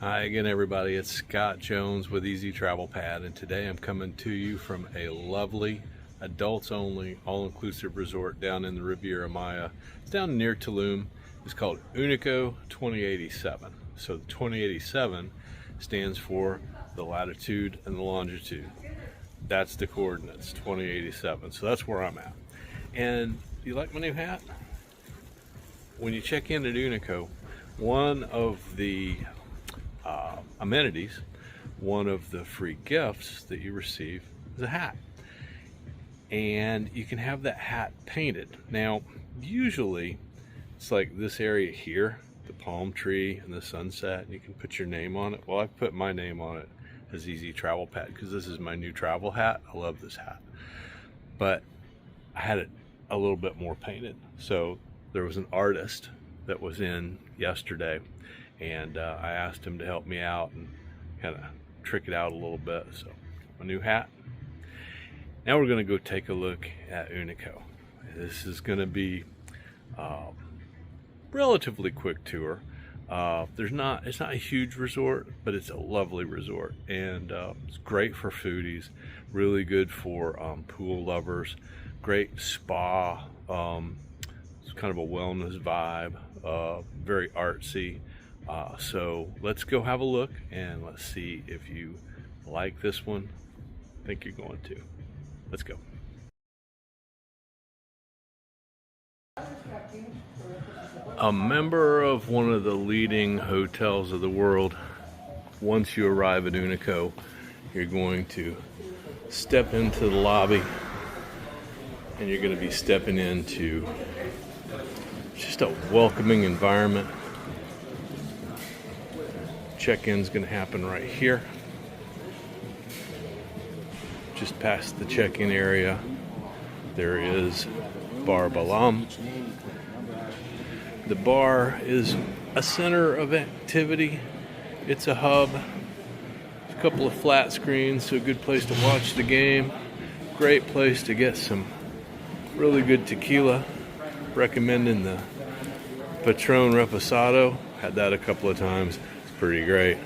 Hi again, everybody. It's Scott Jones with Easy Travel Pad, and today I'm coming to you from a lovely, adults-only, all-inclusive resort down in the Riviera Maya. It's down near Tulum. It's called Unico 2087. So the 2087 stands for the latitude and the longitude. That's the coordinates, 2087. So that's where I'm at. And you like my new hat? When you check in at Unico, one of the amenities, one of the free gifts that you receive is a hat, and you can have that hat painted. Now usually it's like this area here, the palm tree and the sunset, and you can put your name on it. Well, I've put my name on it as Easy Travel Pad because this is my new travel hat. I love this hat, but I had it a little bit more painted. So there was an artist that was in yesterday, and I asked him to help me out and kind of trick it out a little bit. So my new hat. Now we're going to go take a look at Unico. This is going to be a relatively quick tour. It's not a huge resort, but it's a lovely resort, and it's great for foodies, really good for pool lovers, great spa. It's kind of a wellness vibe, very artsy. So let's go have a look and let's see if you like this one. I think you're going to. Let's go. A member of one of the leading hotels of the world, once you arrive at Unico, you're going to step into the lobby, and you're going to be stepping into just a welcoming environment. Check-in's going to happen right here. Just past the check-in area, there is Bar Balam. The bar is a center of activity. It's a hub. There's a couple of flat screens, so a good place to watch the game. Great place to get some really good tequila. Recommending the Patron Reposado. Had that a couple of times. Pretty great.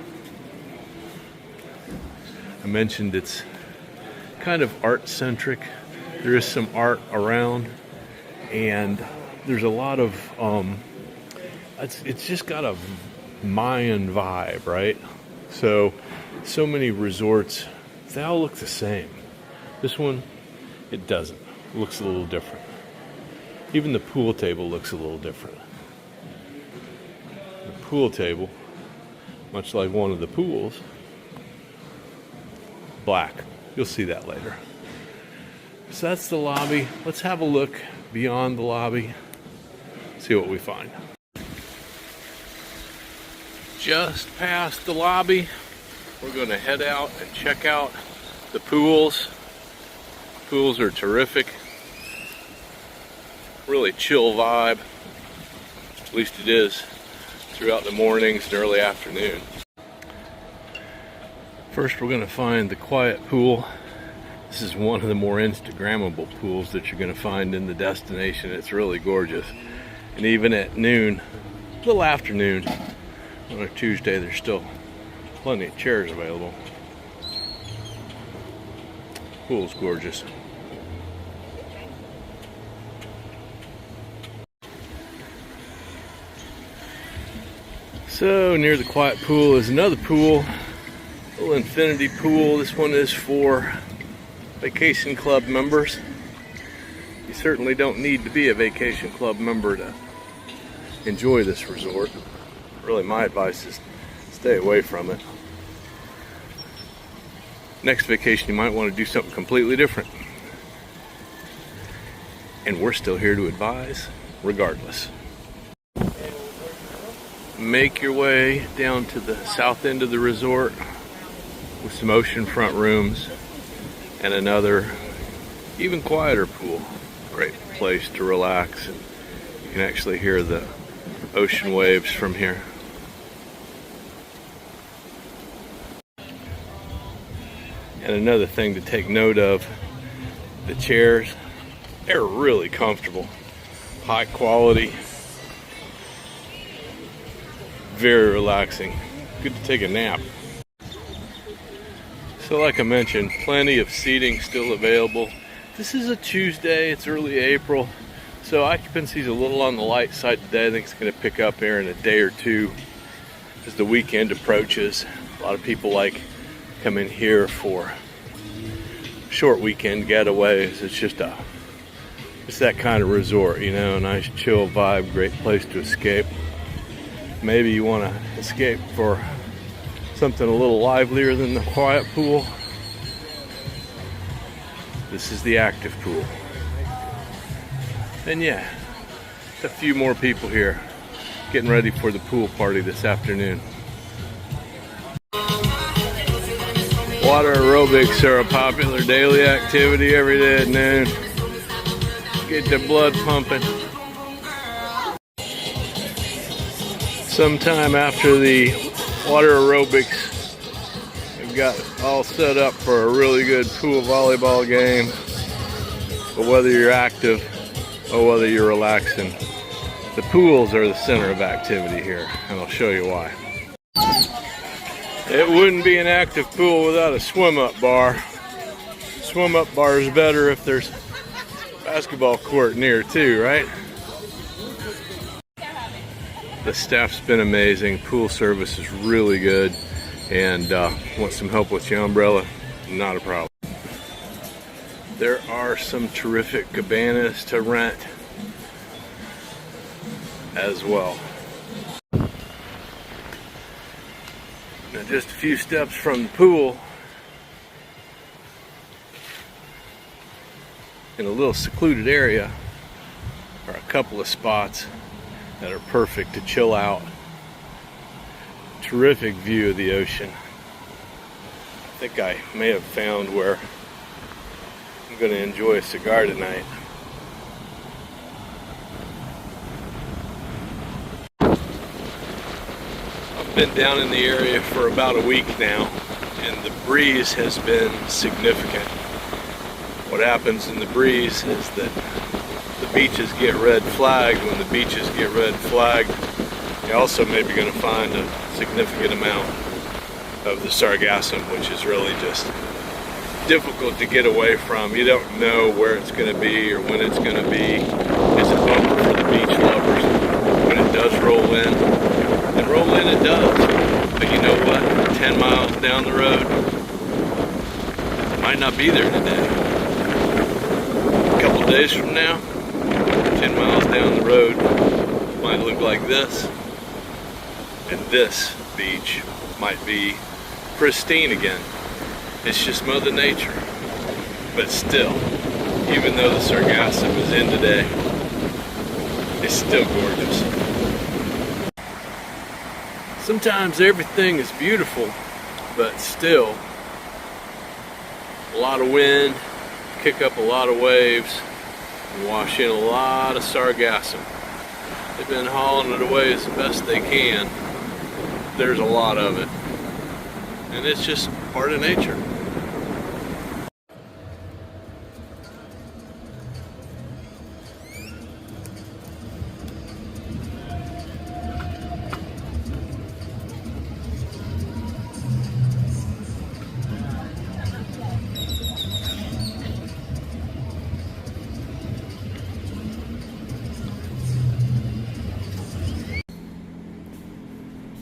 I mentioned it's kind of art-centric. There is some art around, and there's a lot of it's just got a Mayan vibe, right? So many resorts, they all look the same. This one, it doesn't. It looks a little different. Even the pool table looks a little different. The pool table, much like one of the pools, black. You'll see that later. So that's the lobby. Let's have a look beyond the lobby, see what we find. Just past the lobby, we're going to head out and check out the pools. Pools are terrific. Really chill vibe. At least it is throughout the mornings and early afternoon. First, we're going to find the quiet pool. This is one of the more Instagrammable pools that you're going to find in the destination. It's really gorgeous. And even at noon, a little afternoon, on a Tuesday, there's still plenty of chairs available. Pool's gorgeous. So near the quiet pool is another pool, a little infinity pool. This one is for vacation club members. You certainly don't need to be a vacation club member to enjoy this resort. Really, my advice is stay away from it. Next vacation you might want to do something completely different. And we're still here to advise regardless. Make your way down to the south end of the resort with some oceanfront rooms and another even quieter pool. Great place to relax, and you can actually hear the ocean waves from here. And another thing to take note of, the chairs, they're really comfortable, high quality, very relaxing. good to take a nap. So like I mentioned, plenty of seating still available. This is a Tuesday, it's early April, so occupancy is a little on the light side today. I think it's going to pick up here in a day or two as the weekend approaches. A lot of people like coming here for short weekend getaways. It's that kind of resort, you know, a nice chill vibe, great place to escape. Maybe you want to escape for something a little livelier than the quiet pool. This is the active pool. And yeah, a few more people here getting ready for the pool party this afternoon. Water aerobics are a popular daily activity every day at noon. Get the blood pumping. Sometime after the water aerobics, we've got all set up for a really good pool volleyball game. But whether you're active or whether you're relaxing, the pools are the center of activity here, and I'll show you why. It wouldn't be an active pool without a swim-up bar. Swim-up bar is better if there's a basketball court near too, right? The staff's been amazing. Pool service is really good, and want some help with your umbrella? Not a problem. There are some terrific cabanas to rent as well. Now just a few steps from the pool, in a little secluded area, are a couple of spots that are perfect to chill out. Terrific view of the ocean. I think I may have found where I'm going to enjoy a cigar tonight. I've been down in the area for about a week now, and the breeze has been significant. What happens in the breeze is that the beaches get red flagged. When the beaches get red flagged, you're also maybe going to find a significant amount of the sargassum, which is really just difficult to get away from. You don't know where it's going to be or when it's going to be. It's a bummer for the beach lovers. When it does roll in, and roll in it does. But you know what? 10 miles down the road, it might not be there today. A couple days from now, 10 miles down the road, might look like this, and this beach might be pristine again. It's just Mother Nature. But still, even though the sargassum is in today, it's still gorgeous. Sometimes everything is beautiful, but still, a lot of wind, kick up a lot of waves, and wash in a lot of sargassum. They've been hauling it away as best they can. There's a lot of it. And it's just part of nature.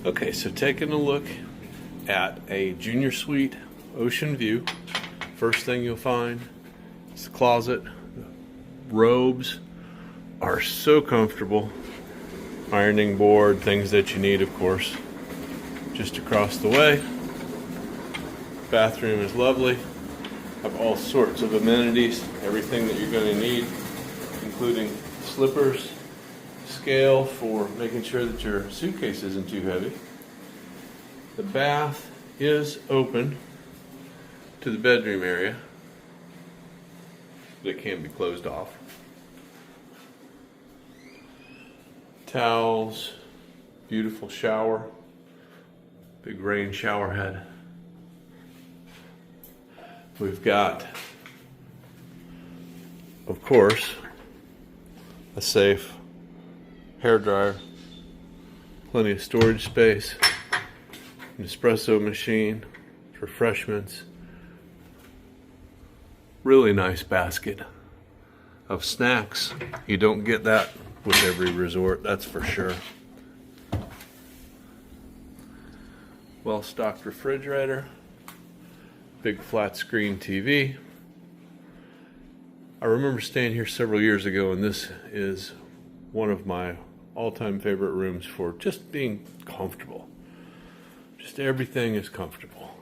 Okay, so taking a look at a junior suite ocean view, first thing you'll find is the closet. The robes are so comfortable. Ironing board, things that you need, of course, just across the way. Bathroom is lovely. Have all sorts of amenities, everything that you're going to need, including slippers, scale for making sure that your suitcase isn't too heavy. The bath is open to the bedroom area, but it can be closed off. Towels, beautiful shower, big rain shower head. We've got, of course, a safe hair dryer, plenty of storage space, An espresso machine, refreshments. Really nice basket of snacks. You don't get that with every resort, that's for sure. Well-stocked refrigerator, big flat screen TV. I remember staying here several years ago, and this is one of my all-time favorite rooms for just being comfortable. Just everything is comfortable.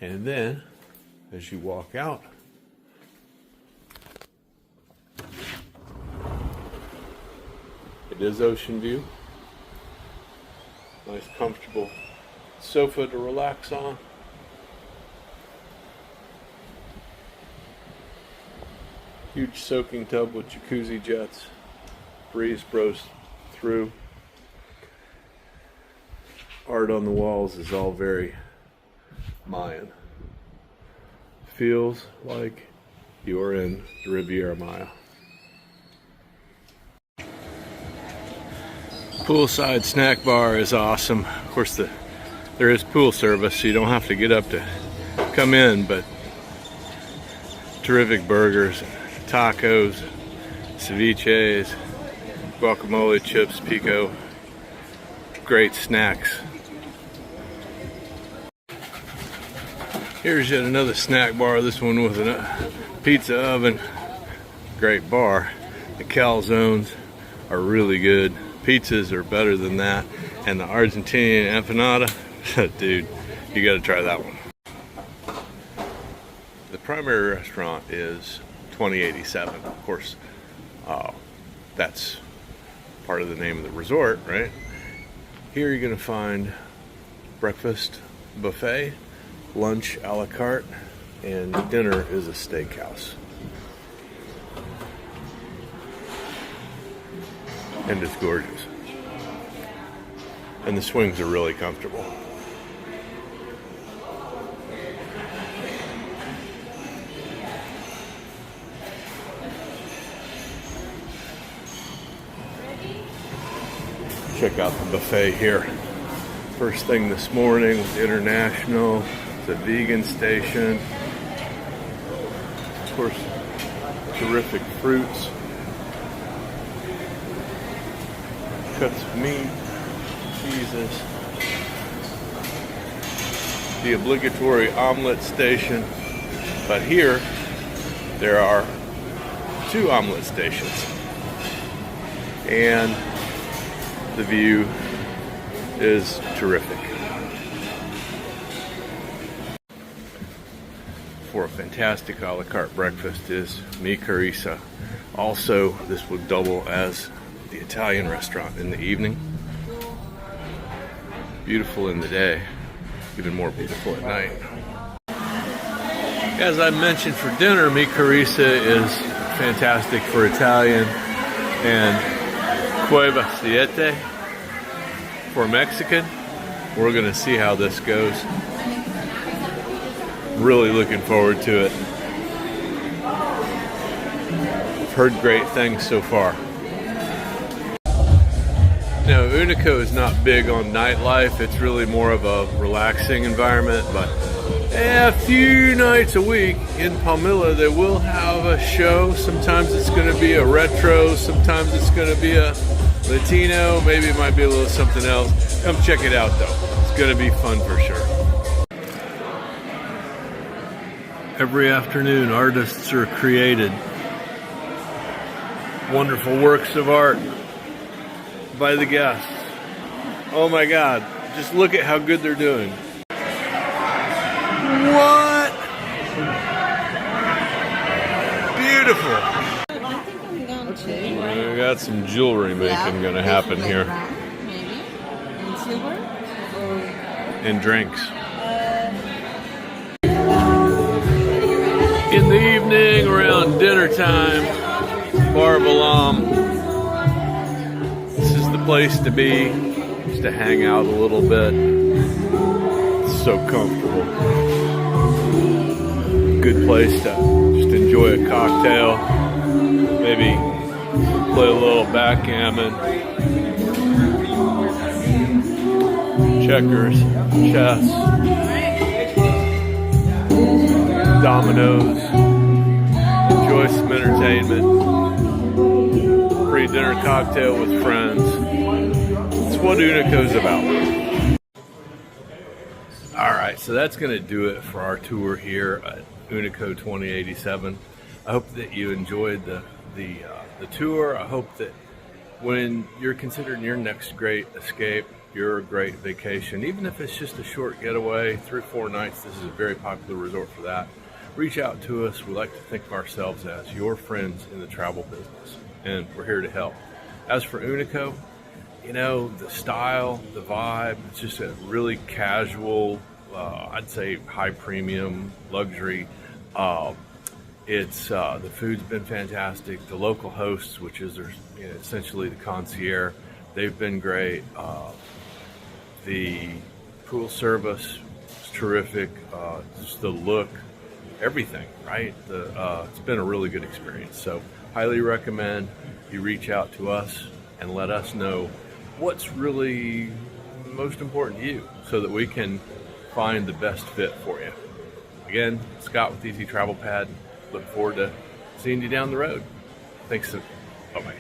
And then, as you walk out, it is ocean view. Nice, comfortable sofa to relax on. Huge soaking tub with jacuzzi jets. Breeze blows through. Art on the walls is all very Mayan. Feels like you're in the Riviera Maya. Poolside snack bar is awesome. Of course, there is pool service, so you don't have to get up to come in, but terrific burgers, tacos, ceviches, guacamole, chips, pico. Great snacks. Here's yet another snack bar, this one with a pizza oven. Great bar. The calzones are really good. Pizzas are better than that. And the Argentinian empanada, dude, you gotta try that one. The primary restaurant is 2087. Of course, that's part of the name of the resort, right? Here you're gonna find breakfast buffet, lunch a la carte, and dinner is a steakhouse. And it's gorgeous. And the swings are really comfortable. Check out the buffet here. First thing this morning was International. It's a vegan station. Of course, terrific fruits. Cuts of meat, cheeses. The obligatory omelet station. But here, there are 2 omelet stations. And the view is terrific. For a fantastic a la carte breakfast is Mi Carissa. Also, this would double as the Italian restaurant in the evening. Beautiful in the day, even more beautiful at night. As I mentioned, for dinner, Mi Carissa is fantastic for Italian, and Cueva Siete for Mexican. We're gonna see how this goes. Really looking forward to it. I've heard great things so far. Now, Unico is not big on nightlife. It's really more of a relaxing environment, but a few nights a week in Palmilla, they will have a show. Sometimes it's going to be a retro, sometimes it's going to be a Latino, maybe it might be a little something else. Come check it out, though. It's going to be fun for sure. Every afternoon, artists are created. Wonderful works of art by the guests. Oh my God, just look at how good they're doing. What? Beautiful. I think I'm going to. We got some jewelry making gonna happen here. Maybe. And silver? Or... And drinks. In the evening, around dinner time, Bar Balam. This is the place to be, just to hang out a little bit. It's so comfortable. Good place to just enjoy a cocktail, maybe play a little backgammon, checkers, chess, dominoes, enjoy some entertainment, free dinner cocktail with friends. It's what Unico's about. All right, so that's going to do it for our tour here at Unico 2087. I hope that you enjoyed the tour. I hope that when you're considering your next great escape, your great vacation, even if it's just a short getaway, 3 or 4 nights, this is a very popular resort for that. Reach out to us. We like to think of ourselves as your friends in the travel business, and we're here to help. As for Unico, you know, the style, the vibe, it's just a really casual, I'd say high premium luxury. The food's been fantastic. The local hosts, which is essentially the concierge, they've been great. The pool service is terrific. Just the look, everything, right? It's been a really good experience. So highly recommend you reach out to us and let us know what's really most important to you so that we can find the best fit for you. Again, Scott with Easy Travel Pad. Look forward to seeing you down the road. Thanks. Bye-bye.